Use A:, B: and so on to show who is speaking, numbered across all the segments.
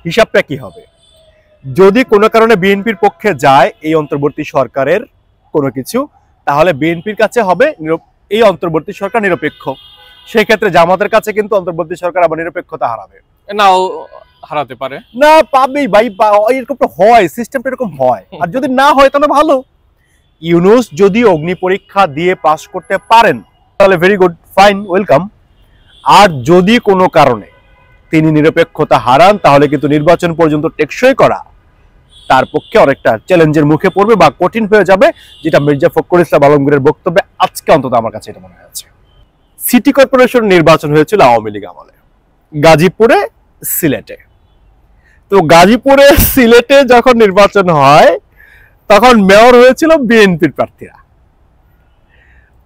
A: হিসাবটা কি হবে? যদি কোনো কারণে বিএনপির পক্ষে যায় এই অন্তর্বর্তী সরকারের কোনো কিছু, তাহলে বিএনপির কাছে হবে এই অন্তর্বর্তী সরকার নিরপেক্ষ। সেই ক্ষেত্রে জামাতের কাছে কিন্তু অন্তর্বর্তী সরকার আবার নিরপেক্ষতা হারাবে,
B: নাও হারাতে পারে।
A: না পাবেই ভাই, এরকম তো হয়, সিস্টেমটা এরকম হয়। আর যদি না হয় তাহলে ভালো। ইউনূস যদি অগ্নি পরীক্ষা দিয়ে পাস করতে পারেন তাহলে ভেরি গুড, ফাইন, ওয়েলকাম। আর যদি কোনো কারণে তিনি নিরপেক্ষতা হারান তাহলে কিন্তু নির্বাচন পর্যন্ত টেকসই করা তার পক্ষে অনেকটা চ্যালেঞ্জের মুখে পড়বে বা কঠিন হয়ে যাবে, যেটা মির্জা ফখরুল ইসলাম আলমগীরের বক্তব্যে আজকে অন্তত আমার কাছে এটা মনে হয়েছে। সিটি কর্পোরেশন নির্বাচন হয়েছিল আওয়ামী লীগ আমলে, গাজীপুরে, সিলেটে। তো গাজীপুরে সিলেটে যখন নির্বাচন হয় তখন মেয়র হয়েছিল বিএনপির প্রার্থীরা।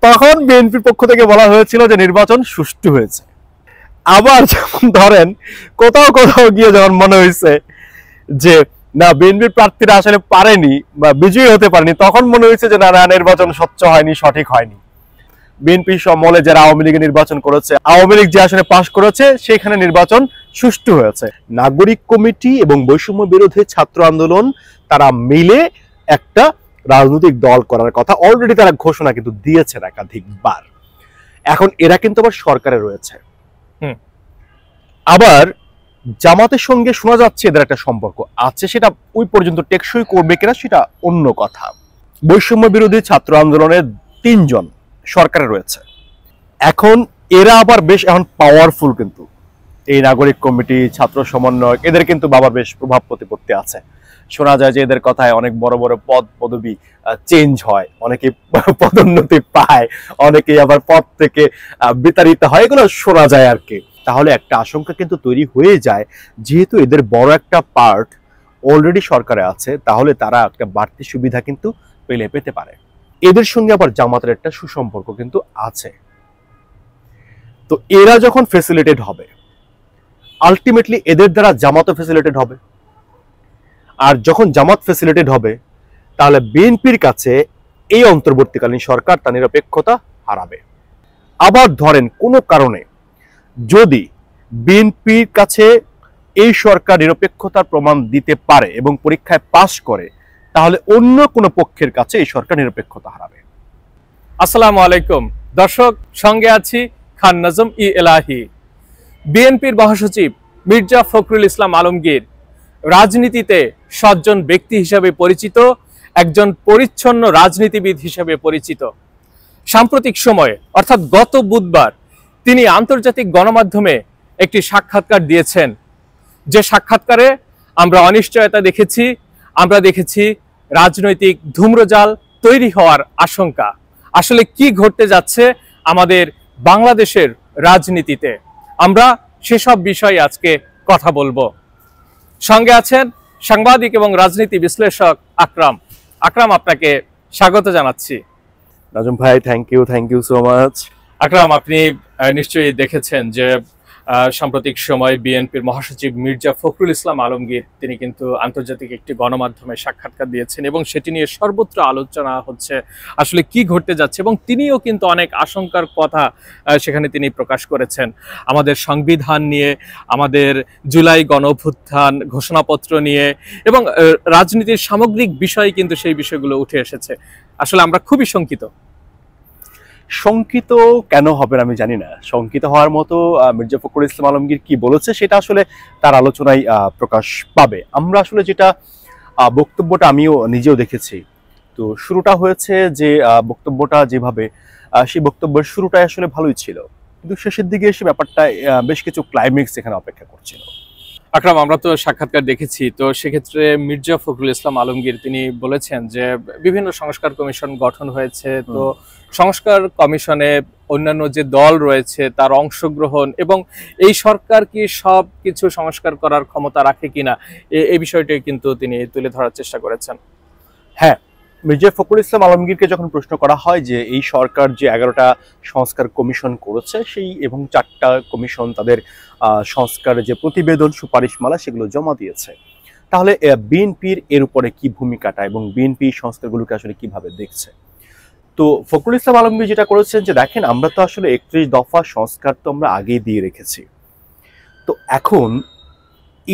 A: তখন বিএনপির পক্ষ থেকে বলা হয়েছিল যে নির্বাচন সুষ্ঠু হয়েছে। আবার যখন ধরেন কোথাও কোথাও গিয়ে যখন মনে হয়েছে যে না বিএনপির প্রার্থীরা আসলে পারেনি বা বিজয়ী হতে পারেনি, তখন মনে হয়েছে যে না নির্বাচন স্বচ্ছ হয়নি, সঠিক হয়নি। বিএনপি সমলে যারা আওয়ামী লীগে নির্বাচন করেছে, আওয়ামী লীগ যে আসনে পাশ করেছে সেখানে নির্বাচন সুষ্ঠু হয়েছে। নাগরিক কমিটি এবং বৈষম্য বিরোধী ছাত্র আন্দোলন তারা মিলে একটা রাজনৈতিক দল করার কথা অলরেডি তারা ঘোষণা কিন্তু দিয়েছেন একাধিকবার। এখন এরা কিন্তু আবার সরকারে রয়েছে। আবার জামাতের সঙ্গে শোনা যাচ্ছে এদের একটা সম্পর্ক আছে, সেটা ওই পর্যন্ত টেকসই করবে কিনা সেটা অন্য কথা। বৈষম্য বিরোধী ছাত্র আন্দোলনের 3 জন সরকারে রয়েছে। এখন এরা আবার বেশ এখন পাওয়ারফুল, কিন্তু এই নাগরিক কমিটি, ছাত্র সমন্বয়ক, এদের কিন্তু বাবার বেশ প্রভাব প্রতিপত্তি আছে। শোনা যায় যে এদের কথায় অনেক বড় বড় পদ পদবি চেঞ্জ হয়, অনেকে পদোন্নতি পায়, অনেকে আবার পদ থেকে বিতাড়িত হয়, এগুলো শোনা যায় আর কি। তাহলে একটা আশঙ্কা কিন্তু তৈরি হয়ে যায়, যেহেতু এদের বড় একটা পার্ট অলরেডি সরকারে আছে, তাহলে তারা একটা বাড়তি সুবিধা কিন্তু পেতে পারে। এদের সঙ্গে আবার জামাতের একটা সুসম্পর্ক কিন্তু আছে। তো এরা যখন ফেসিলিটেড হবে, আলটিমেটলি এদের দ্বারা জামাতও ফেসিলিটেড হবে। আর যখন জামাত ফেসিলিটেড হবে তাহলে বিএনপির কাছে এই অন্তর্বর্তীকালীন সরকার তার নিরপেক্ষতা হারাবে। আবার ধরেন কোনো কারণে যদি বিএনপির কাছে এই সরকার নিরপেক্ষতার প্রমাণ দিতে পারে এবং পরীক্ষায় পাশ করে, তাহলে অন্য কোনো পক্ষের কাছে এই সরকার নিরপেক্ষতা হারাবে।
B: আসসালামু আলাইকুম দর্শক, সঙ্গে আছি খান নাজম ই এলাহি। বিএনপির মহাসচিব মির্জা ফখরুল ইসলাম আলমগীর রাজনীতিতে সজ্জন ব্যক্তি হিসেবে পরিচিত, একজন পরিচ্ছন্ন রাজনীতিবিদ হিসেবে পরিচিত। সাম্প্রতিক সময়ে অর্থাৎ গত বুধবার তিনি আন্তর্জাতিক গণমাধ্যমে একটি সাক্ষাৎকার দিয়েছেন। যে সাক্ষাৎকারে আমরা অনিশ্চয়তা দেখেছি, আমরা দেখেছি রাজনৈতিক ধূম্রজাল তৈরি হওয়ার আশঙ্কা। আসলে কি ঘটতে যাচ্ছে আমাদের বাংলাদেশের রাজনীতিতে, আমরা সেসব বিষয়ে আজকে কথা বলবো। সঙ্গে আছেন সাংবাদিক এবং রাজনীতি বিশ্লেষক আকরাম। আকরাম, আপনাকে স্বাগত জানাচ্ছি।
A: নাজম ভাই, থ্যাংক ইউ সো মাচ।
B: আকরাম, আপনি নিশ্চয়ই দেখেছেন যে সাম্প্রতিক সময় বিএনপির মহাসচিব মির্জা ফখরুল ইসলাম আলমগীর তিনি কিন্তু আন্তর্জাতিক একটি গণমাধ্যমে সাক্ষাৎকার দিয়েছেন এবং সেটি নিয়ে সর্বত্র আলোচনা হচ্ছে আসলে কি ঘটতে যাচ্ছে, এবং তিনিও কিন্তু অনেক আশঙ্কার কথা সেখানে তিনি প্রকাশ করেছেন আমাদের সংবিধান নিয়ে, আমাদের জুলাই গণঅভ্যুত্থান ঘোষণাপত্র নিয়ে, এবং রাজনীতির সামগ্রিক বিষয় কিন্তু সেই বিষয়গুলো উঠে এসেছে। আসলে আমরা খুবই
A: শঙ্কিত কেন হবেন আমি জানি না। শঙ্কিত হওয়ার মতো মির্জা ফখরুল ইসলাম আলমগীর কি বলেছে সেটা আসলে তার আলোচনায় প্রকাশ পাবে। আমরা আসলে যেটা বক্তব্যটা আমিও নিজেও দেখেছি, তো শুরুটা হয়েছে যে বক্তব্যটা যেভাবে, সেই বক্তব্যের শুরুটাই আসলে ভালোই ছিল, কিন্তু শেষের দিকে এসে ব্যাপারটা বেশ কিছু ক্লাইম্যাক্স এখানে অপেক্ষা করছিল।
B: আকরাম, আমরা তো সাক্ষাৎকার দেখেছি, তো সেক্ষেত্রে মির্জা ফখরুল ইসলাম আলমগীর তিনি বলেছেন যে বিভিন্ন সংস্কার কমিশন গঠন হয়েছে, তো সংস্কার কমিশনে অন্যান্য যে দল রয়েছে তার অংশগ্রহণ, এবং এই সরকার কি সব কিছু সংস্কার করার ক্ষমতা রাখে কিনা, এই বিষয়টি কিন্তু তিনি তুলে ধরার চেষ্টা করেছেন।
A: হ্যাঁ, মির্জা ফখরুল ইসলাম আলমগীরকে যখন প্রশ্ন করা হয় যে এই সরকার যে 11টা সংস্কার কমিশন করেছে সেই এবং 4টা কমিশন তাদের সংস্কারের যে প্রতিবেদন সুপারিশমালা সেগুলো জমা দিয়েছে, তাহলে বিএনপির এর উপরে কি ভূমিকাটা এবং বিএনপি সংস্কারগুলোকে আসলে কিভাবে দেখছে। তো ফখরুল ইসলাম আলমগীর যেটা করেছেন যে দেখেন, আমরা তো আসলে 31 দফা সংস্কার তো আমরা আগেই দিয়ে রেখেছি, তো এখন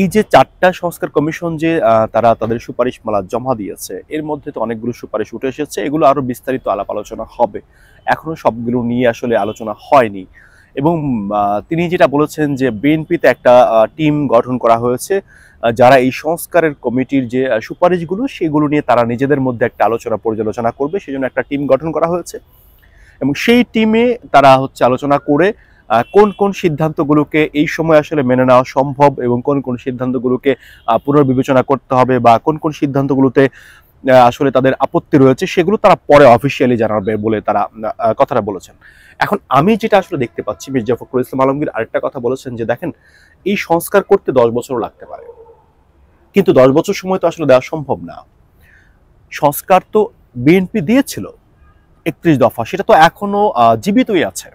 A: এই যে 4টা সংস্কার কমিশন যে তারা তাদের সুপারিশমালা জমা দিয়েছে, এর মধ্যে তো অনেকগুলো সুপারিশ উঠে এসেছে, এগুলো আরো বিস্তারিত আলাপ আলোচনা হবে। এখনো সবগুলো নিয়ে আসলে আলোচনা হয়নি। এবং তিনি যেটা বলেছেন যে বিএনপিতে একটা টিম গঠন করা হয়েছে, যারা এই সংস্কারের কমিটির যে সুপারিশগুলো সেগুলো নিয়ে তারা নিজেদের মধ্যে একটা আলোচনা পর্যালোচনা করবে, সেজন্য একটা টিম গঠন করা হয়েছে। এবং সেই টিমে তারা আলোচনা করে কোন কোন সিদ্ধান্তগুলোকে এই সময় আসলে মেনে নেওয়া সম্ভব এবং কোন কোন সিদ্ধান্তগুলোকে পুনর্বিবেচনা করতে হবে বা কোন কোন সিদ্ধান্তগুলোতে আসলে তাদের আপত্তি রয়েছে সেগুলো তারা পরে অফিসিয়ালি জানাবে বলে তারা কথাটা বলেছেন। এখন আমি যেটা আসলে দেখতে পাচ্ছি, মির্জা ফখরুল ইসলাম আলমগীর আরেকটা কথা বলেছেন যে দেখেন, এই সংস্কার করতে 10 বছরও লাগতে পারে, কিন্তু 10 বছর সময় তো আসলে দেওয়া সম্ভব না। সংস্কার তো বিএনপি দিয়েছিল 31 দফা, সেটা তো এখনো জীবিতই আছে।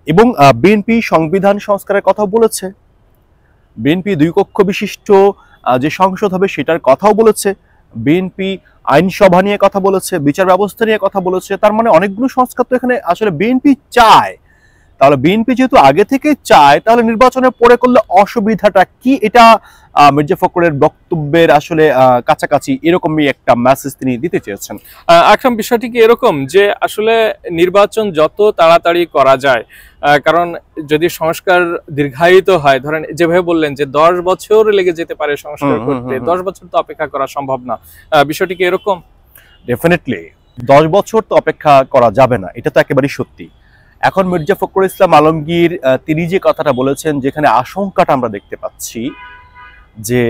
A: এবং বিএনপি সংবিধান সংস্কারের কথা বলেছে, বিএনপি 2 কক্ষ বিশিষ্ট যে সংসদ হবে সেটার কথাও বলেছে, বিএনপি আইনসভা নিয়ে কথা বলেছে, বিচার ব্যবস্থা নিয়ে কথা বলেছে। তার মানে অনেকগুলো সংস্কার তো এখানে আসলে বিএনপি চায়। তাহলে বিএনপি যেহেতু আগে থেকে চায়, তাহলে নির্বাচনের পরে করলে অসুবিধাটা কি? এটা মির্জা ফখরুলের বক্তব্যের আসলে কাছাকাছি এরকমই একটা মেসেজ তিনি দিতে চেয়েছেন।
B: আকরাম, বিষয়টি কি এরকম যে আসলে নির্বাচন যত তাড়াতাড়ি করা যায়, কারণ যদি সংস্কার দীর্ঘায়িত হয়, ধরেন যেভাবে বললেন যে 10 বছর লেগে যেতে পারে সংস্কার করতে, 10 বছর তো অপেক্ষা করা সম্ভব না, বিষয়টি কি এরকম?
A: ডেফিনেটলি 10 বছর তো অপেক্ষা করা যাবে না, এটা তো একেবারেই সত্যি। এখন মির্জা ফখরুল ইসলাম আলমগীর তিনি যে কথাটা বলেছেন, যেখানে আশঙ্কাটা আমরা দেখতে পাচ্ছি যে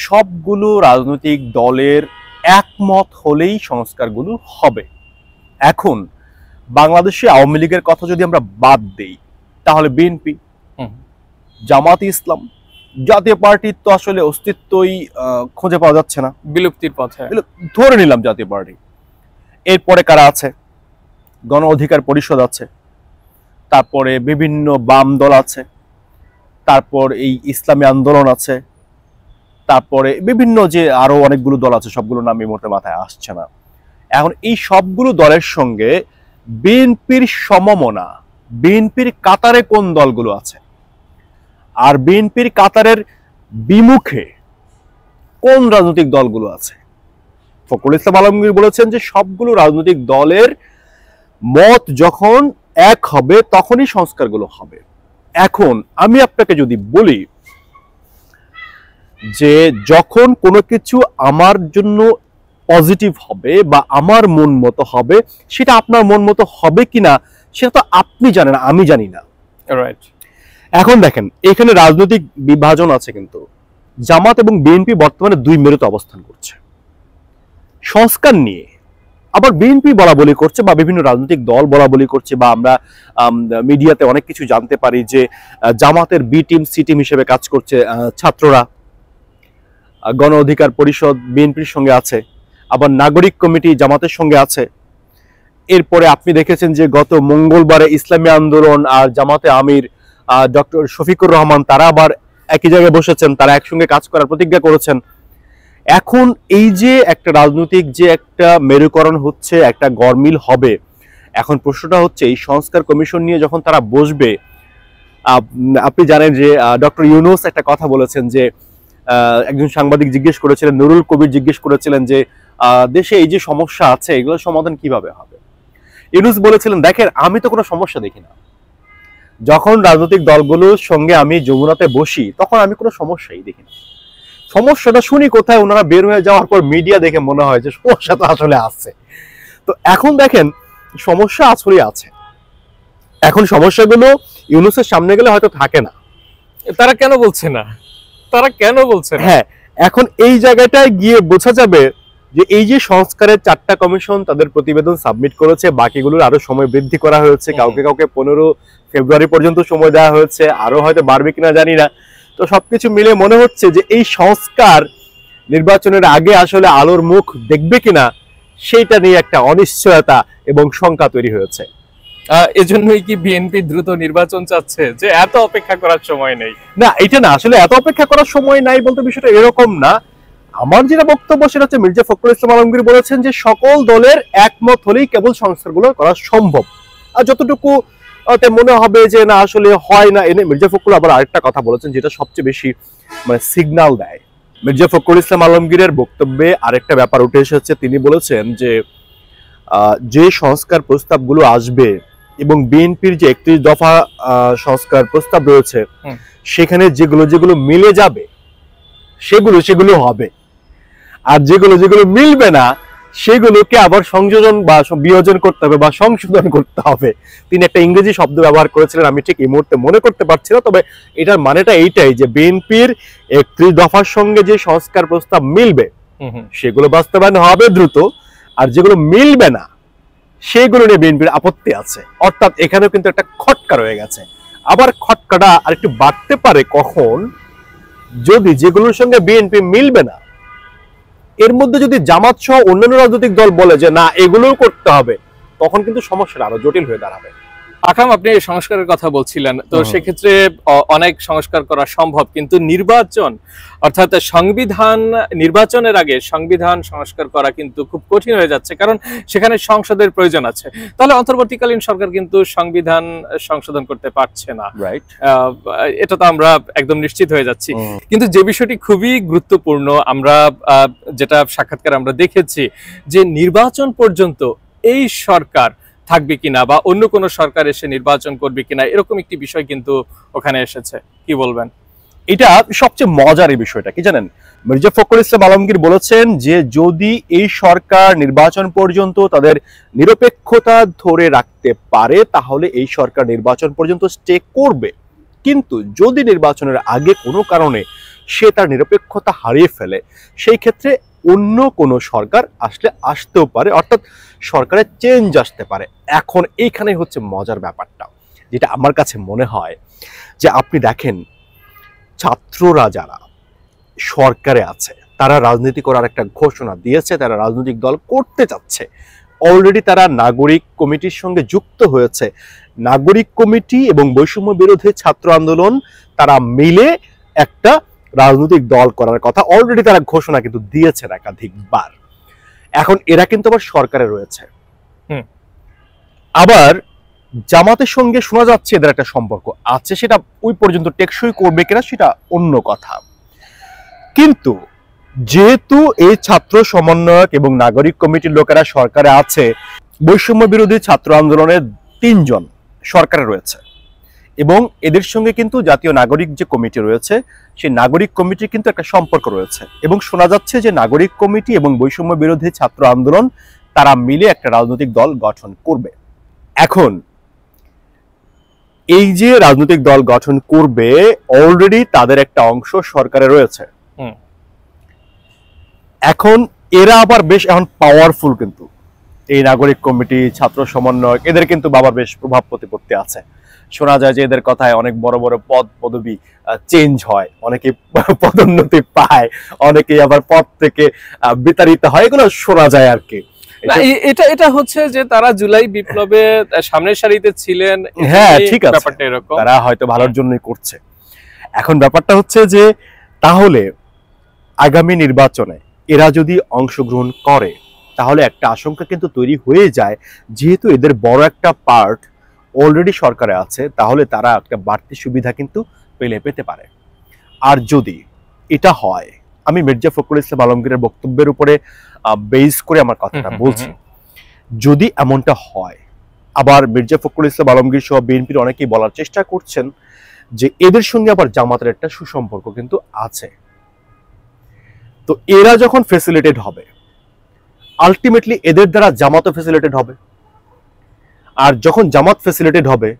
A: সবগুলো রাজনৈতিক দলের একমত হলেই সংস্কারগুলো হবে। এখন বাংলাদেশে আওয়ামী লীগের কথা যদি আমরা বাদ দেই, তাহলে বিএনপি, জামাত ইসলাম, জাতীয় পার্টির তো আসলে অস্তিত্বই খুঁজে পাওয়া যাচ্ছে না,
B: বিলুপ্তির পথে
A: ধরে নিলাম জাতীয় পার্টি। এরপরে কারা আছে? গণ অধিকার পরিষদ আছে, তারপরে বিভিন্ন বাম দল আছে, তারপর এই ইসলামী আন্দোলন আছে, তারপরে বিভিন্ন যে আরো অনেকগুলো দল আছে, সবগুলো নাম এই মুহূর্তে মাথায় আসছে না। এখন এই সবগুলো দলের সঙ্গে বিএনপির সমমনা, বিএনপির কাতারে কোন দলগুলো আছে আর বিএনপির কাতারের বিমুখে কোন রাজনৈতিক দলগুলো আছে? ফখরুল ইসলাম আলমগীর বলেছেন যে সবগুলো রাজনৈতিক দলের মত যখন এক হবে তখনই সংস্কারগুলো হবে। এখন আমি আপনাকে যদি বলি যে যখন কোনো কিছু আমার জন্য পজিটিভ হবে বা আমার মন মতো হবে, সেটা আপনার মন মতো হবে কিনা সেটা তো আপনি জানেন, আমি জানি না।
B: রাইট।
A: এখন দেখেন, এখানে রাজনৈতিক বিভাজন আছে, কিন্তু জামাত এবং বিএনপি বর্তমানে 2 মেরুতে অবস্থান করছে সংস্কার নিয়ে। আবার বিএনপি বলা বলি করছে বা বিভিন্ন রাজনৈতিক দল বলা বলি করছে, বা আমরা মিডিয়াতে অনেক কিছু জানতে পারি যে জামাতের বি টিম সি টিম হিসেবে কাজ করছে ছাত্ররা, গণ অধিকার পরিষদ বিএনপির সঙ্গে আছে, আবার নাগরিক কমিটি জামাতের সঙ্গে আছে। এরপরে আপনি দেখেছেন যে গত মঙ্গলবারে ইসলামী আন্দোলন আর জামাতে আমির ডক্টর শফিকুর রহমান তারা আবার একই জায়গায় বসেছেন, তারা একসঙ্গে কাজ করার প্রতিজ্ঞা করেছেন। এখন এই যে একটা রাজনৈতিক যে একটা মেরুকরণ হচ্ছে, একটা গরমিল হবে, এখন প্রশ্নটা হচ্ছে এই সংস্কার কমিশন নিয়ে যখন তারা বসবে, আপনি জানেন যে ডক্টর ইউনূস একটা কথা বলেছেন যে একজন সাংবাদিক জিজ্ঞেস করেছিলেন, নুরুল কবির জিজ্ঞেস করেছিলেন যে দেশে এই যে সমস্যা আছে এগুলোর সমাধান কিভাবে হবে। ইউনূস বলেছিলেন, দেখেন আমি তো কোনো সমস্যা দেখি না, যখন রাজনৈতিক দলগুলোর সঙ্গে আমি যমুনাতে বসি তখন আমি কোনো সমস্যাই দেখি না, সমস্যাটা শুনি কোথায়, ওনারা বের হয়ে যাওয়ার পর মিডিয়া দেখে মনে হয় যে সমস্যা তো আসলে আছে। তো এখন দেখেন সমস্যা আসলে আছে, এখন সমস্যাগুলো ইউনূসের সামনে গেলে হয়তো থাকে না।
B: তারা কেন বলছে না? তারা কেন বলছে না?
A: হ্যাঁ, এখন এই জায়গাটায় গিয়ে বোঝা যাবে যে এই যে সংস্কারের 4টা কমিশন তাদের প্রতিবেদন সাবমিট করেছে, বাকিগুলোর আরো সময় বৃদ্ধি করা হয়েছে, কাউকে 15 ফেব্রুয়ারি পর্যন্ত সময় দেওয়া হয়েছে, আরো হয়তো বাড়বে কিনা জানি না। তো সবকিছু মিলে মনে হচ্ছে যে এই সংস্কার নির্বাচনের আগে আসলে আলোর মুখ দেখবে কিনা সেইটা নিয়ে একটা অনিশ্চয়তা এবং শঙ্কা তৈরি হয়েছে।
B: এজন্যই কি বিএনপি দ্রুত নির্বাচন চাচ্ছে, যে এত অপেক্ষা করার সময় নেই?
A: না, এটা না, আসলে এত অপেক্ষা করার সময় নাই বলতে বিষয়টা এরকম না। আমার যেটা বক্তব্য সেটা হচ্ছে, মির্জা ফখরুল ইসলাম আলমগীর বলেছেন যে সকল দলের একমত হলেই কেবল সংস্কারগুলো করা সম্ভব। আর যতটুকু মনে হবে যে না আসলে হয় না, এনে মির্জা ফখরুল আবার আরেকটা কথা বলেছেন যেটা সবচেয়ে বেশি মানে সিগন্যাল দেয়। মির্জা ফখরুল ইসলাম আলমগীরের বক্তব্যে আরেকটা ব্যাপার উঠে এসেছে। তিনি বলেছেন যে যে সংস্কার প্রস্তাবগুলো আসবে এবং বিএনপির যে 31 দফা সংস্কার প্রস্তাব রয়েছে সেখানে যেগুলো যেগুলো মিলে যাবে সেগুলো হবে, আর যেগুলো মিলবে না সেগুলোকে আবার সংযোজন বা বিয়োজন করতে হবে বা সংশোধন করতে হবে। তিনি একটা ইংরেজি শব্দ ব্যবহার করেছিলেন, আমি ঠিক এই মুহূর্তে মনে করতে পারছি না, তবে এটার মানেটা এইটাই যে বিএনপির 31 দফার সঙ্গে যে সংস্কার প্রস্তাব মিলবে সেগুলো বাস্তবায়ন হবে দ্রুত, আর যেগুলো মিলবে না সেগুলো নিয়ে বিএনপির আপত্তি আছে। অর্থাৎ এখানেও কিন্তু একটা খটকা রয়ে গেছে। আবার খটকাটা আরেকটু বাড়তে পারে কখন, যদি যেগুলোর সঙ্গে বিএনপি মিলবে না এর মধ্যে যদি জামাত সহ অন্যান্য রাজনৈতিক দল বলে যে না এগুলোও করতে হবে, তখন কিন্তু সমস্যাটা আরো জটিল হয়ে দাঁড়াবে।
B: আকরাম, আপনি সংস্কারের কথা বলছিলেন, তো সেক্ষেত্রে অনেক সংস্কার করা সম্ভব, কিন্তু নির্বাচন অর্থাৎ সংবিধান নির্বাচনের আগে সংবিধান সংস্কার করা কিন্তু খুব কঠিন হয়ে যাচ্ছে, কারণ সেখানে সংসদের প্রয়োজন আছে। তাহলে অন্তর্বর্তীকালীন সরকার কিন্তু সংবিধান সংশোধন করতে পারছে না,
A: রাইট?
B: এটা তো আমরা একদম নিশ্চিত হয়ে যাচ্ছি। কিন্তু যে বিষয়টি খুবই গুরুত্বপূর্ণ, আমরা যেটা সাক্ষাৎকার আমরা দেখেছি যে নির্বাচন পর্যন্ত এই সরকার থাকবে কিনা বা অন্য কোন সরকার এসে নির্বাচন করবে কিনা, এরকম একটি বিষয় কিন্তু ওখানে এসেছে। কি বলবেন?
A: এটা সবচেয়ে মজার এই বিষয়টা কি জানেন, মির্জা ফখরুল ইসলাম আলমগীর বলেছেন যে যদি এই সরকার নির্বাচন পর্যন্ত তাদের নিরপেক্ষতা ধরে রাখতে পারে তাহলে এই সরকার নির্বাচন পর্যন্ত স্টে করবে, কিন্তু যদি নির্বাচনের আগে কোনো কারণে সে তার নিরপেক্ষতা হারিয়ে ফেলে সেই ক্ষেত্রে অন্য কোনো সরকার আসতেও পারে, অর্থাৎ সরকারের চেঞ্জ আসতে পারে। এখন এইখানে হচ্ছে মজার ব্যাপারটা, যেটা আমার কাছে মনে হয় যে আপনি দেখেন ছাত্ররা যারা সরকারে আছে তারা রাজনীতি করার একটা ঘোষণা দিয়েছে, তারা রাজনৈতিক দল করতে চাচ্ছে, অলরেডি তারা নাগরিক কমিটির সঙ্গে যুক্ত হয়েছে। নাগরিক কমিটি এবং বৈষম্য বিরোধী ছাত্র আন্দোলন তারা মিলে একটা রাজনৈতিক দল করার কথা অলরেডি তারা ঘোষণা কিন্তু দিয়েছেন একাধিকবার। এখন এরা কিন্তু আবার সরকারে রয়েছে, আবার জামাতের সঙ্গে শোনা যাচ্ছে এদের একটা সম্পর্ক আছে, সেটা ওই পর্যন্ত টেকসই করবে কিনা সেটা অন্য কথা। কিন্তু যেহেতু এই ছাত্র সমন্বয়ক এবং নাগরিক কমিটির লোকেরা সরকারে আছে, বৈষম্য বিরোধী ছাত্র আন্দোলনের 3 জন সরকারে রয়েছে এবং এদের সঙ্গে কিন্তু জাতীয় নাগরিক যে কমিটি রয়েছে সেই নাগরিক কমিটির কিন্তু একটা সম্পর্ক রয়েছে, এবং শোনা যাচ্ছে যে নাগরিক কমিটি এবং বৈষম্য বিরোধী ছাত্র আন্দোলন তারা মিলে একটা রাজনৈতিক দল গঠন করবে। এখন এই যে রাজনৈতিক দল গঠন করবে অলরেডি তাদের একটা অংশ সরকারে রয়েছে। এখন এরা আবার বেশ এখন পাওয়ারফুল, কিন্তু এই নাগরিক কমিটি ছাত্র সমন্বয়ক এদের কিন্তু বাবার বেশ প্রভাব প্রতিপত্তি আছে। শোনা যায় যে এদের কথায় অনেক বড় বড় পদ পদবি চেঞ্জ হয়, অনেকে পদোন্নতি পায়, অনেকে আবার পদ থেকে বিতাড়িত হয়, এগুলো শোনা যায় আর কি।
B: এটা হচ্ছে যে তারা জুলাই বিপ্লবে সামনের সারিতে ছিলেন,
A: হ্যাঁ ঠিক আছে, ব্যাপারটা এরকম, তারা হয়তো ভালোর জন্যই করছে। এখন ব্যাপারটা হচ্ছে যে তাহলে আগামী নির্বাচনে এরা যদি অংশগ্রহণ করে তাহলে একটা আশঙ্কা কিন্তু তৈরি হয়ে যায়, যেহেতু এদের বড় একটা পার্ট অলরেডি সরকারে আছে তাহলে তারা একটা বাড়তি সুবিধা কিন্তু পেতে পারে। আর যদি এটা হয়, আমি মির্জা ফখরুল ইসলাম আলমগীরের বক্তব্যের উপরে বেস করে আমার কথাটা বলছি, যদি এমনটা হয়, আবার মির্জা ফখরুল ইসলাম আলমগীর সহ বিএনপির অনেকেই বলার চেষ্টা করছেন যে এদের সঙ্গে আবার জামাতের একটা সুসম্পর্ক কিন্তু আছে, তো এরা যখন ফ্যাসিলিটেট হবে আলটিমেটলি এদের দ্বারা জামাতও ফ্যাসিলিটেট হবে, আর যখন জামাত ফ্যাসিলিটেট হবে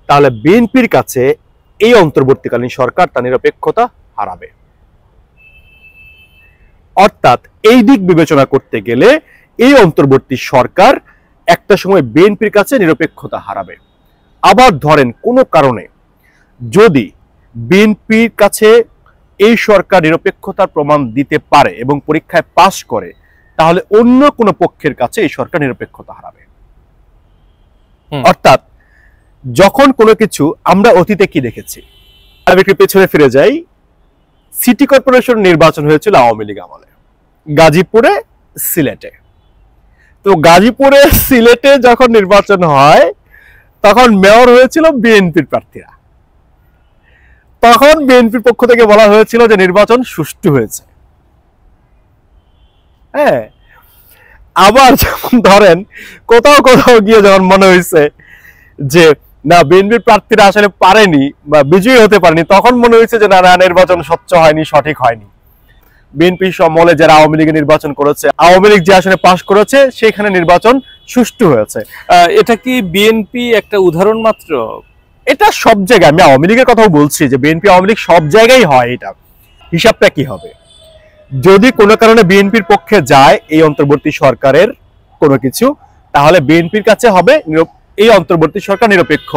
A: তাহলে বিএনপির কাছে এই অন্তর্বর্তীকালীন সরকার তার নিরপেক্ষতা হারাবে। অর্থাৎ এই দিক বিবেচনা করতে গেলে এই অন্তর্বর্তী সরকার একটা সময় বিএনপির কাছে নিরপেক্ষতা হারাবে। আবার ধরেন কোনো কারণে যদি বিএনপির কাছে এই সরকার নিরপেক্ষতার প্রমাণ দিতে পারে এবং পরীক্ষায় পাস করে, তাহলে অন্য কোনো পক্ষের কাছে এই সরকার নিরপেক্ষতা হারাবে। অর্থাৎ যখন কোনো কিছু আমরা অতীতে কি দেখেছি, আমি একটু পেছনে ফিরে যাই, সিটি কর্পোরেশন নির্বাচন হয়েছিল আওয়ামী লীগ আমলে, গাজীপুরে সিলেটে। তো গাজীপুরে সিলেটে যখন নির্বাচন হয় তখন মেয়র হয়েছিল বিএনপির প্রার্থীরা। তখন বিএনপির পক্ষ থেকে বলা হয়েছিল যে নির্বাচন সুষ্ঠু হয়েছে। হ্যাঁ, আবার যখন ধরেন কোথাও কোথাও গিয়ে যখন মনে হয়েছে যে না বিএনপির প্রার্থীরা আসলে পারেনি বা বিজয়ী হতে পারেনি, তখন মনে হয়েছে যে না না নির্বাচন স্বচ্ছ হয়নি, সঠিক হয়নি। বিএনপি সমলে যারা আওয়ামী লীগে নির্বাচন করেছে, আওয়ামী লীগ যে আসলে পাশ করেছে সেখানে নির্বাচন সুষ্ঠু হয়েছে।
B: এটা কি বিএনপি একটা উদাহরণ মাত্র?
A: এটা সব জায়গায়, আমি আওয়ামী লীগের কথাও বলছি যে বিএনপি আওয়ামী লীগ সব জায়গায় হয়। এটা হিসাবটা কি হবে যদি কোনো কারণে বিএনপির পক্ষে যায় এই অন্তর্বর্তী সরকারের কোনো কিছু, তাহলে বিএনপির কাছে হবে এই অন্তর্বর্তী সরকার নিরপেক্ষ।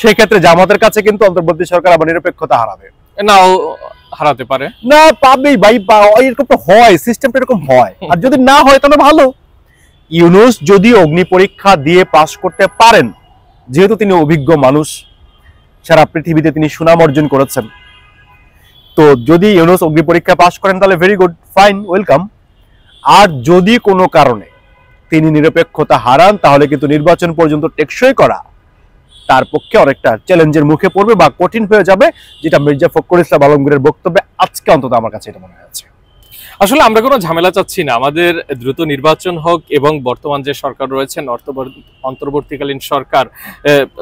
A: সেই ক্ষেত্রে জামাতের কাছে কিন্তু অন্তর্বর্তী সরকার আবার নিরপেক্ষতা হারাবে,
B: নাও হারাতে পারে।
A: না পাবেই ভাই, এরকম তো হয়, সিস্টেমটা এরকম হয়। আর যদি না হয় তাহলে ভালো। ইউনূস যদি অগ্নি পরীক্ষা দিয়ে পাশ করতে পারেন, যেহেতু তিনি অভিজ্ঞ মানুষ, সারা পৃথিবীতে তিনি সুনাম অর্জন করেছেন, তো যদি ইউনূস অগ্নি পরীক্ষা পাশ করেন তাহলে ভেরি গুড, ফাইন, ওয়েলকাম। আর যদি কোনো কারণে তিনি নিরপেক্ষতা হারান, তাহলে কিন্তু নির্বাচন পর্যন্ত টেকসই করা তার পক্ষে অনেকটা চ্যালেঞ্জের মুখে পড়বে বা কঠিন হয়ে যাবে, যেটা মির্জা ফখরুল ইসলাম আলমগীরের বক্তব্যে আজকে অন্তত আমার কাছে এটা মনে হচ্ছে।
B: আসলে আমরা কোনো ঝামেলা চাচ্ছি না, আমাদের দ্রুত নির্বাচন হোক এবং বর্তমান যে সরকার রয়েছেন অন্তর্বর্তীকালীন সরকার,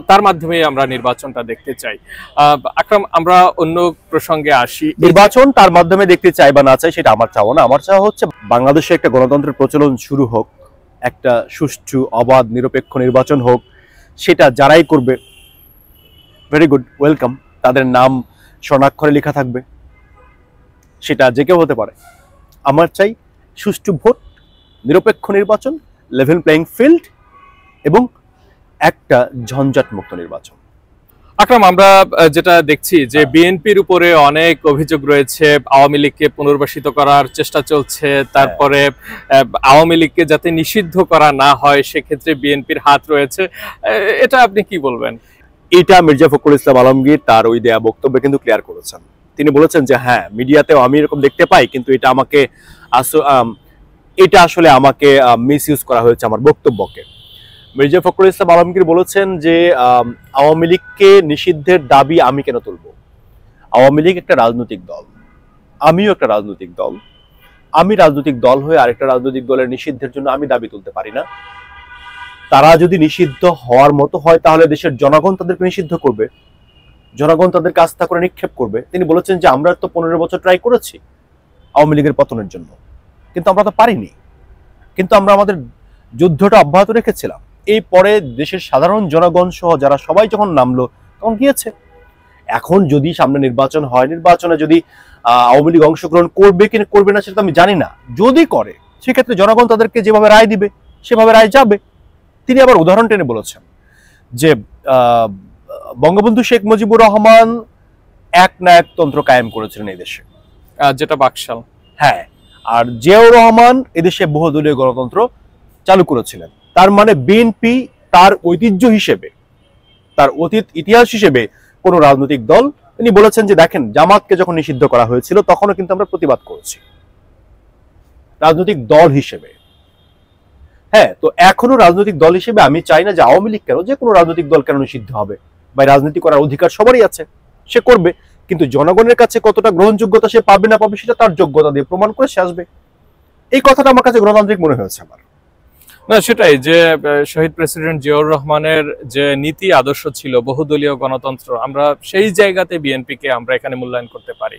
B: তার মাধ্যমে আমরা নির্বাচনটা দেখতে চাই। আকরাম, আমরা অন্য প্রসঙ্গে আসি।
A: নির্বাচন তার মাধ্যমে দেখতে চাই বা না চাই সেটা আমার চাওয়া না। আমার চাওয়া হচ্ছে বাংলাদেশে একটা গণতন্ত্রের প্রচলন শুরু হোক, একটা সুষ্ঠু অবাধ নিরপেক্ষ নির্বাচন হোক। সেটা যারাই করবে ভেরি গুড, ওয়েলকাম। তাদের নাম স্বর্ণাক্ষরে লেখা থাকবে, সেটা যে কেউ হতে পারে। আমার চাই সুষ্ঠু ভোট, নিরপেক্ষ নির্বাচন, লেভেল প্লেইং ফিল্ড এবং একটা ঝঞ্ঝাট মুক্ত নির্বাচন।
B: আকরাম, আমরা যেটা দেখছি যে বিএনপির উপরে অনেক অভিযোগ রয়েছে, আওয়ামী লীগকে পুনর্বাসিত করার চেষ্টা চলছে, তারপরে আওয়ামী লীগকে যাতে নিষিদ্ধ করা না হয় সেক্ষেত্রে বিএনপির হাত রয়েছে, এটা আপনি কি বলবেন?
A: এটা মির্জা ফখরুল ইসলাম আলমগীর তার ওই দেয়া বক্তব্যে কিন্তু ক্লিয়ার করেছেন। তিনি বলেছেন যে হ্যাঁ, মিডিয়াতেও আমি এরকম দেখতে পাই, কিন্তু এটা আসলে আমাকে মিস ইউজ করা হয়েছে আমার বক্তব্যকে। মির্জা ফখরুল ইসলাম আলমগীর বলেছেন যে আওয়ামী লীগকে নিষিদ্ধের দাবি আমি কেন তুলব? আওয়ামী লীগ একটা রাজনৈতিক দল, আমিও একটা রাজনৈতিক দল। আমি রাজনৈতিক দল হয়ে আরেকটা রাজনৈতিক দলের নিষিদ্ধের জন্য আমি দাবি তুলতে পারি না। তারা যদি নিষিদ্ধ হওয়ার মতো হয় তাহলে দেশের জনগণ তাদেরকে নিষিদ্ধ করবে, জনগণ তাদেরকে আস্থা করে নিক্ষেপ করবে। তিনি বলেছেন যে আমরা তো 15 বছর ট্রাই করেছি আওয়ামী লীগের পতনের জন্য, কিন্তু আমরা তো পারিনি, কিন্তু আমরা আমাদের যুদ্ধটা অব্যাহত রেখেছিলাম। এই পরে দেশের সাধারণ জনগণ সহ যারা সবাই যখন নামলো তখন গিয়েছে। এখন যদি সামনে নির্বাচন হয়, নির্বাচনে যদি আওয়ামী লীগ অংশগ্রহণ করবে কি করবে না সেটা আমি জানি না। যদি করে সেক্ষেত্রে জনগণ তাদেরকে যেভাবে রায় দিবে সেভাবে রায় যাবে। তিনি আবার উদাহরণ টেনে বলেছেন যে বঙ্গবন্ধু শেখ মুজিবুর রহমান একনায়কতন্ত্র কায়েম করেছিলেন এই দেশে,
B: যেটা বাকশাল।
A: হ্যাঁ, আর জিয়াউর রহমান এদেশে বহুদলীয় গণতন্ত্র চালু করেছিলেন। তার মানে বিএনপি তার ঐতিহ্য হিসেবে, তার অতীত ইতিহাস হিসেবে কোন রাজনৈতিক দল, তিনি বলেছেন যে দেখেন জামাতকে যখন নিষিদ্ধ করা হয়েছিল তখনও কিন্তু আমরা প্রতিবাদ করেছি রাজনৈতিক দল হিসেবে। হ্যাঁ, তো এখনো রাজনৈতিক দল হিসেবে আমি চাই না যে আওয়ামী লীগ কেন, যে কোনো রাজনৈতিক দল কেন নিষিদ্ধ হবে। বা রাজনীতি করার অধিকার সবারই আছে, সে করবে, কিন্তু জনগণের কাছে কতটা গ্রহণযোগ্যতা সে পাবে না পাবে সেটা তার যোগ্যতা দিয়ে প্রমাণ করে সে আসবে। এই কথাটা আমার কাছে গণতান্ত্রিক মনে হয়েছে আমার।
B: না, সেটাই যে শহীদ প্রেসিডেন্ট জিয়াউর রহমানের যে নীতি আদর্শ ছিল বহুদলীয় গণতন্ত্র, আমরা সেই জায়গাতে বিএনপিকে আমরা এখানে মূল্যায়ন করতে পারি।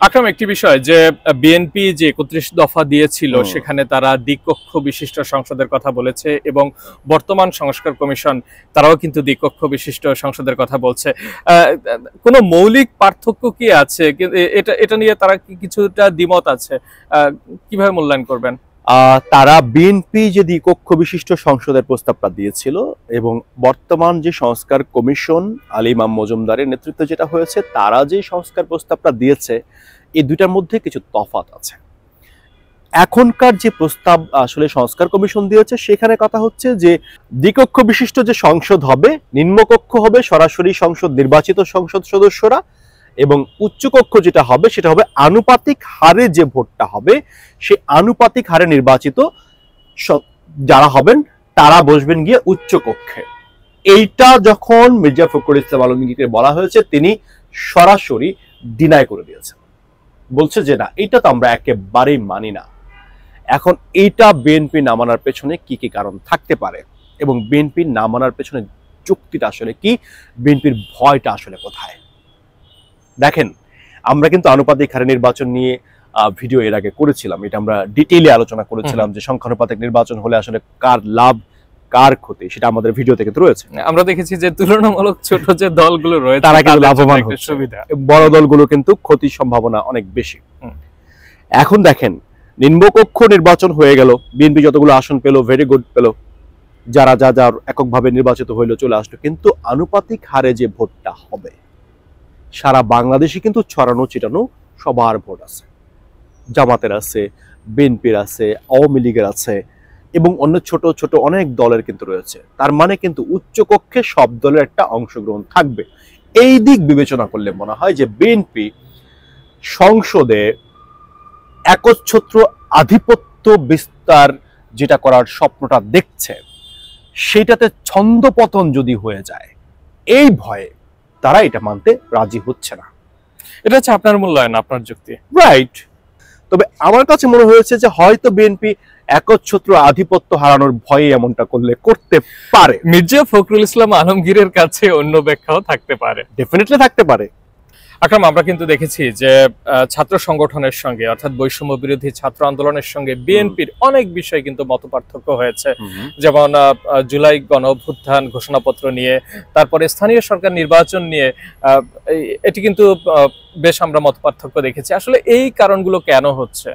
B: আকরাম, একটি বিষয় যে বিএনপি যে 31 দফা দিয়েছিল সেখানে তারা দ্বিকক্ষ বিশিষ্ট সংসদের কথা বলেছে এবং বর্তমান সংস্কার কমিশন তারাও কিন্তু দ্বিকক্ষ বিশিষ্ট সংসদের কথা বলছে। কোনো মৌলিক পার্থক্য কি আছে? এটা নিয়ে তারা কি কিছুটা দ্বিমত আছে? কিভাবে মূল্যায়ন করবেন?
A: তারা বিএনপি যে দ্বিকক্ষ বিশিষ্ট সংসদের প্রস্তাবটা দিয়েছিল এবং বর্তমান যে সংস্কার কমিশন আলী ইমাম মজুমদারের নেতৃত্বে যেটা হয়েছে, তারা যে সংস্কার প্রস্তাবটা দিয়েছে এই দুইটার মধ্যে কিছু তফাৎ আছে। এখনকার যে প্রস্তাব আসলে সংস্কার কমিশন দিয়েছে সেখানে কথা হচ্ছে যে দ্বিকক্ষ বিশিষ্ট যে সংসদ হবে, নিম্নকক্ষ হবে সরাসরি সংসদ নির্বাচিত সংসদ সদস্যরা, এবং উচ্চকক্ষ যেটা হবে সেটা হবে আনুপাতিক হারে যে ভোটটা হবে সেই আনুপাতিক হারে নির্বাচিত যারা হবেন তারা বসবেন গিয়ে উচ্চকক্ষে। এইটা যখন মির্জা ফখরুল ইসলাম আলমগীরকে বলা হয়েছে তিনি সরাসরি ডিনাই করে দিয়েছেন, বলছে যে না, এটা তো আমরা একেবারেই মানি না। এখন এইটা বিএনপি না মানার পেছনে কি কি কারণ থাকতে পারে এবং বিএনপি না মানার পেছনে যুক্তিটা আসলে কি, বিএনপির ভয়টা আসলে কোথায়? দেখেন, আমরা কিন্তু আনুপাতিক হারে নির্বাচন নিয়ে ভিডিও এর আগে করেছিলাম, এটা আমরা ডিটেইলে আলোচনা করেছিলাম যে সংখ্যানুপাতিক নির্বাচন হলে আসলে কার লাভ কার ক্ষতি, সেটা আমাদের ভিডিওতে কিন্তু রয়েছে।
B: আমরা দেখেছি যে তুলনামূলক ছোট যে দলগুলো রয়েছে
A: তারা কিন্তু
B: তাদের জন্য
A: লাভবান
B: একটা
A: হচ্ছে,
B: সুবিধা।
A: বড় দলগুলো কিন্তু ক্ষতির সম্ভাবনা অনেক বেশি। এখন দেখেন, নিম্নকক্ষ নির্বাচন হয়ে গেল, বিএনপি যতগুলো আসন পেল ভেরি গুড পেল, যারা যার এককভাবে নির্বাচিত হইলো চলে আসলো, কিন্তু আনুপাতিক হারে যে ভোটটা হবে সারা বাংলাদেশে কিন্তু ছড়ানো ছিটানো সবার ভোট আছে, জামাতের আছে, বিএনপির আছে, আওয়ামী লীগের আছে এবং অন্য ছোট ছোট অনেক দলের কিন্তু রয়েছে। তার মানে কিন্তু উচ্চকক্ষে সব দলের একটা অংশগ্রহণ থাকবে। এই দিক বিবেচনা করলে মনে হয় যে বিএনপি সংসদে একচ্ছত্র আধিপত্য বিস্তার যেটা করার স্বপ্নটা দেখছে, সেটাতে ছন্দপতন যদি হয়ে যায়, এই ভয়ে তারা এটা মানতে রাজি হচ্ছে না।
B: এটা হচ্ছে আপনার মূল্যায়ন, আপনার যুক্তি,
A: রাইট? তবে আমার কাছে মনে হয়েছে যে হয়তো বিএনপি একচ্ছত্র আধিপত্য হারানোর ভয়ে এমনটা করতে পারে।
B: মির্জা ফখরুল ইসলাম আলমগীরের কাছে অন্য ব্যাখ্যাও থাকতে পারে,
A: ডেফিনেটলি থাকতে পারে।
B: আকরাম, আমরা কিন্তু দেখেছি যে ছাত্র সংগঠনের সঙ্গে অর্থাৎ বৈষম্য বিরোধী ছাত্র আন্দোলনের সঙ্গে বিএনপির অনেক বিষয় কিন্তু মতপার্থক্য হয়েছে, যেমন জুলাই গণ অভ্যুত্থান ঘোষণাপত্র নিয়ে, তারপরে স্থানীয় সরকার নির্বাচন নিয়ে এটি কিন্তু বেশ আমরা মতপার্থক্য দেখেছি। আসলে এই কারণগুলো কেন হচ্ছে?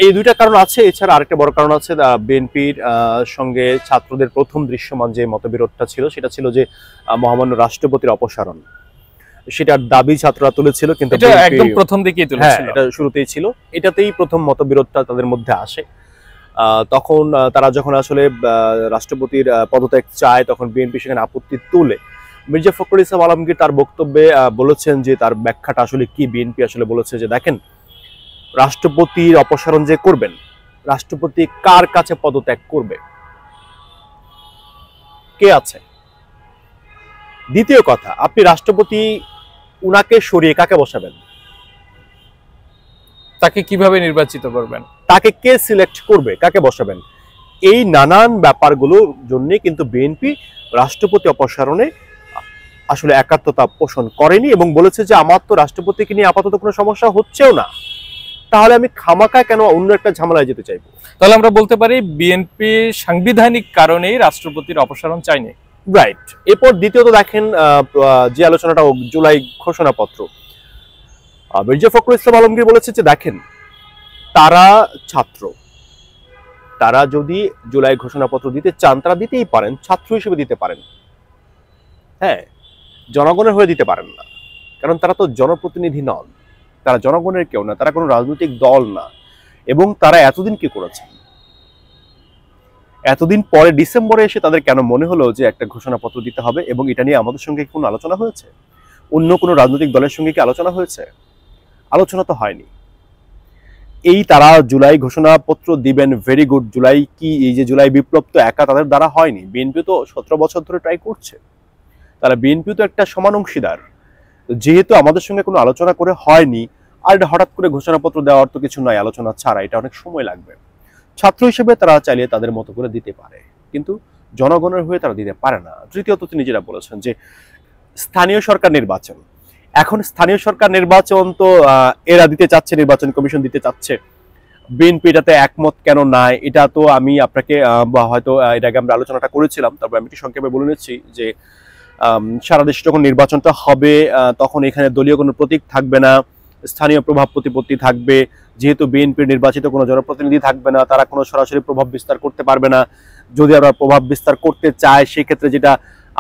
A: এই দুইটা কারণ আছে, এছাড়া আরেকটা বড় কারণ আছে। বিএনপির সঙ্গে ছাত্রদের প্রথম দৃশ্যমান যে মতবিরোধটা ছিল সেটা ছিল যে মহামান্য রাষ্ট্রপতির অপসারণ, সেটার দাবি ছাত্ররা তুলেছিল, কিন্তু
B: এটা একদম প্রথম দিকেই তুলেছিল,
A: এটা শুরুতেই ছিল, এটাতেই প্রথম মতবিরোধটা তাদের মধ্যে আসে। তখন তারা যখন আসলে রাষ্ট্রপতির পদত্যাগ চায় তখন বিএনপি সেখানে আপত্তি তোলে। মির্জা ফখরুল ইসলাম আলমগীর তার বক্তব্যে বলেছেন যে তার ব্যাখ্যাটা আসলে কি। বিএনপি আসলে বলেছে যে দেখেন, রাষ্ট্রপতির অপসারণ যে করবেন, রাষ্ট্রপতি কার কাছে পদত্যাগ করবে, কে আছে? দ্বিতীয় কথা, আপনি রাষ্ট্রপতি উনাকে সরিয়ে কাকে বসাবেন?
B: তাকে কিভাবে নির্বাচিত করবেন?
A: তাকে কে সিলেক্ট করবে, কাকে বসাবেন? এই নানান ব্যাপারগুলোর জন্য কিন্তু বিএনপি রাষ্ট্রপতি অপসারণে আসলে একাত্মতা পোষণ করেনি এবং বলেছে যে আমার তো রাষ্ট্রপতিকে নিয়ে আপাতত কোনো সমস্যা হচ্ছেও না, তাহলে আমি খামাকা কেন অন্য একটা ঝামেলায় যেতে চাইবো?
B: তাহলে আমরা বলতে পারি বিএনপি সাংবিধানিক কারণেই রাষ্ট্রপতির অপসারণ চায়নি।
A: রাইট। এরপর দ্বিতীয়ত দেখেন, যে আলোচনাটা জুলাই ঘোষণাপত্র, মির্জা ফখরুল ইসলাম আলমগীর বলেছে যে দেখেন, তারা ছাত্র, তারা যদি জুলাই ঘোষণাপত্র দিতে চান তারা দিতেই পারেন, ছাত্র হিসেবে দিতে পারেন, হ্যাঁ, জনগণের হয়ে দিতে পারেন না, কারণ তারা তো জনপ্রতিনিধি নন, তারা জনগণের কেউ না, তারা কোনো রাজনৈতিক দল না। এবং তারা এতদিন কি করেছেন? এতদিন পরে ডিসেম্বরে এসে তাদের কেন মনে হলো যে একটা ঘোষণাপত্র দিতে হবে? এবং এটা নিয়ে আমাদের সঙ্গে কোনো আলোচনা হয়েছে? অন্য কোনো রাজনৈতিক দলের সঙ্গে কি আলোচনা হয়েছে? আলোচনা তো হয়নি। এই তারা জুলাই ঘোষণাপত্র দিবেন, ভেরি গুড। জুলাই কি, এই যে জুলাই বিপ্লব তো একা তাদের দ্বারা হয়নি, বিএনপি তো 17 বছর ধরে ট্রাই করছে, তারা বিএনপি তো একটা সমান অংশীদার। যেহেতু আমাদের সঙ্গে কোনো আলোচনা করে হয়নি, আর এটা হঠাৎ করে ঘোষণাপত্র দেওয়ার তো কিছু নয়, আলোচনা ছাড়া এটা অনেক সময় লাগবে। ছাত্র হিসেবে তারা চাইলে তাদের মতো করে দিতে পারে, কিন্তু জনগণের হয়ে তারা দিতে পারে না। তৃতীয়ত তিনি যেটা বলেছেন যে স্থানীয় সরকার নির্বাচন, এখন স্থানীয় সরকার নির্বাচন তো এরা দিতে চাচ্ছে, নির্বাচন কমিশন দিতে চাচ্ছে, বিএনপি এটাতে একমত কেন নাই? এটা তো আমি আপনাকে হয়তো এর আগে আমরা আলোচনাটা করেছিলাম, তারপর আমি একটু সংক্ষেপে বলে নিচ্ছি যে সারা দেশে যখন নির্বাচনটা হবে তখন এখানে দলীয় কোনো প্রতীক থাকবে না, স্থানীয় প্রভাব প্রতিপত্তি থাকবে। যেহেতু বিএনপির নির্বাচিত কোনো জনপ্রতিনিধি থাকবে না, তারা কোনো সরাসরি প্রভাব বিস্তার করতে পারবে না। যদি আবার প্রভাব বিস্তার করতে চায় সেক্ষেত্রে যেটা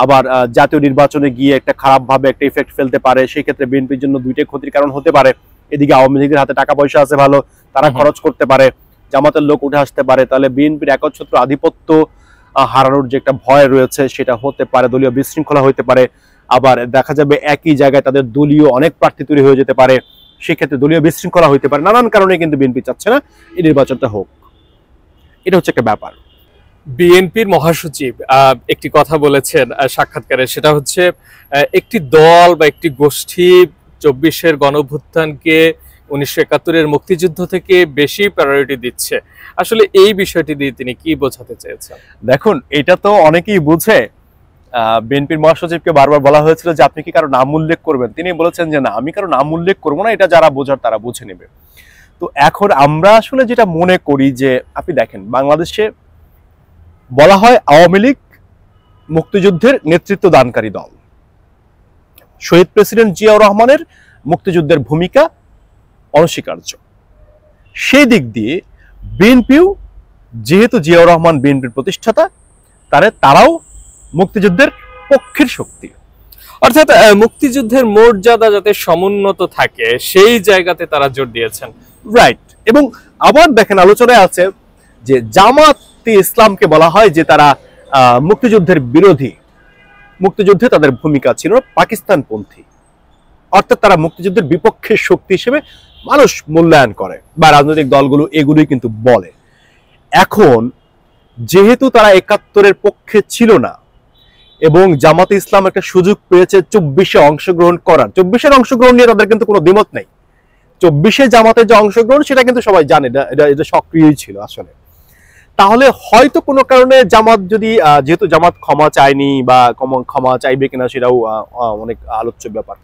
A: আবার জাতীয় নির্বাচনে গিয়ে একটা খারাপভাবে একটা ইফেক্ট ফেলতে পারে, সেই ক্ষেত্রে বিএনপির জন্য দুইটাই ক্ষতির কারণ হতে পারে। এদিকে আওয়ামী লীগের হাতে টাকা পয়সা আছে ভালো, তারা খরচ করতে পারে, জামাতের লোক উঠে আসতে পারে, তাহলে বিএনপির একচ্ছত্র আধিপত্য হারানোর যে একটা ভয় রয়েছে সেটা হতে পারে, দলীয় বিশৃঙ্খলা হতে পারে। আবার দেখা যাবে একই জায়গায় তাদের দলীয় অনেক প্রার্থী তৈরি হয়ে যেতে পারে, সেক্ষেত্রে দলীয় বিশৃঙ্খলা হইতে পারে। নানান কারণে কিন্তু বিএনপি চাচ্ছে না এই নির্বাচনটা হোক, এটা হচ্ছে একটা ব্যাপার।
B: বিএনপির মহাসচিব একটি কথা বলেছেন সাক্ষাৎকারে, সেটা হচ্ছে একটি দল বা একটি গোষ্ঠী 24-এর গণঅভ্যুত্থানকে 1971-এর মুক্তিযুদ্ধ থেকে বেশি প্রায়োরিটি দিচ্ছে। আসলে এই বিষয়টি দিয়ে তিনি কি বোঝাতে চেয়েছেন?
A: দেখুন, এটা তো অনেকেই বুঝে। বিএনপির মহাসচিবকে বারবার বলা হয়েছিল যে আপনি কি কারো নাম উল্লেখ করবেন, তিনি বলেছেন যে না, আমি কারো নাম উল্লেখ করবো না, এটা যারা বোঝার তারা বুঝে নেবে। তো এখন আমরা আসলে যেটা মনে করি যে আপনি দেখেন, বাংলাদেশে বলা হয় আওয়ামী লীগ মুক্তিযুদ্ধের নেতৃত্ব দানকারী দল। শহীদ প্রেসিডেন্ট জিয়াউর রহমানের মুক্তিযুদ্ধের ভূমিকা অনস্বীকার্য। সেই দিক দিয়ে বিএনপিও, যেহেতু জিয়াউর রহমান বিএনপির প্রতিষ্ঠাতা, তারাও মুক্তিযুদ্ধের পক্ষের শক্তি।
B: অর্থাৎ মুক্তিযুদ্ধের মর্যাদা যাতে সমুন্নত থাকে সেই জায়গাতে তারা জোর দিয়েছেন।
A: রাইট। এবং আবার দেখেন, আলোচনায় আছে যে জামাতে ইসলামকে বলা হয় যে তারা মুক্তিযুদ্ধের বিরোধী, মুক্তিযুদ্ধে তাদের ভূমিকা ছিল পাকিস্তানপন্থী, অর্থাৎ তারা মুক্তিযুদ্ধের বিপক্ষের শক্তি হিসেবে মানুষ মূল্যায়ন করে, বা রাজনৈতিক দলগুলো এগুলোই কিন্তু বলে। এখন যেহেতু তারা 71-এর পক্ষে ছিল না এবং জামাতে ইসলাম একটা সুযোগ পেয়েছে 24-এ অংশগ্রহণ করার, 24-এর অংশগ্রহণ নিয়ে তাদের কিন্তু কোনো দ্বিমত নেই। 24-এ জামাতের যে অংশগ্রহণ সেটা কিন্তু সবাই জানে, এটা সক্রিয়ই ছিল আসলে। তাহলে হয়তো কোনো কারণে জামাত যদি, যেহেতু জামাত ক্ষমা চায়নি বা ক্ষমা চাইবে কিনা সেটাও অনেক আলোচ্য ব্যাপার,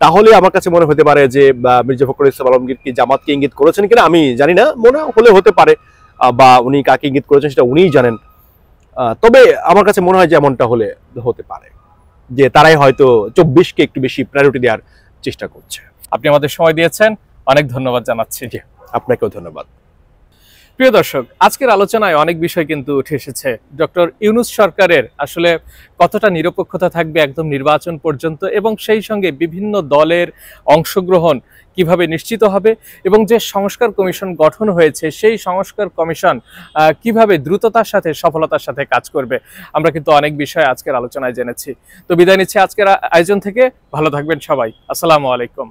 A: তাহলে আমার কাছে মনে হতে পারে যে মির্জা ফখরুল ইসলাম আলমগীর কি জামাতকে ইঙ্গিত করেছেন কিনা আমি জানি না, মনে হলে হতে পারে, বা উনি কাকে ইঙ্গিত করেছেন সেটা উনিই জানেন। তবে আমার কাছে মনে হয় যে এমনটা হতে পারে যে তারাই হয়তো 24-কে একটু বেশি প্রায়োরিটি দেওয়ার চেষ্টা করছে।
B: আপনি আমাদের সময় দিয়েছেন, অনেক ধন্যবাদ জানাচ্ছি।
A: আপনাকেও ধন্যবাদ।
B: প্রিয় দর্শক, আজকের আলোচনায় অনেক বিষয় কিন্তু উঠে এসেছে। ডক্টর ইউনূস সরকারের আসলে কতটা নিরপেক্ষতা থাকবে একদম নির্বাচন পর্যন্ত, এবং সেই সঙ্গে বিভিন্ন দলের অংশগ্রহণ কিভাবে নিশ্চিত হবে, এবং যে সংস্কার কমিশন গঠন হয়েছে সেই সংস্কার কমিশন কিভাবে দ্রুততার সাথে সফলতার সাথে কাজ করবে, আমরা কিন্তু অনেক বিষয় আজকের আলোচনায় জেনেছি। তো বিদায় নিচ্ছি আজকের আয়োজন থেকে। ভালো থাকবেন সবাই। আসসালামু আলাইকুম।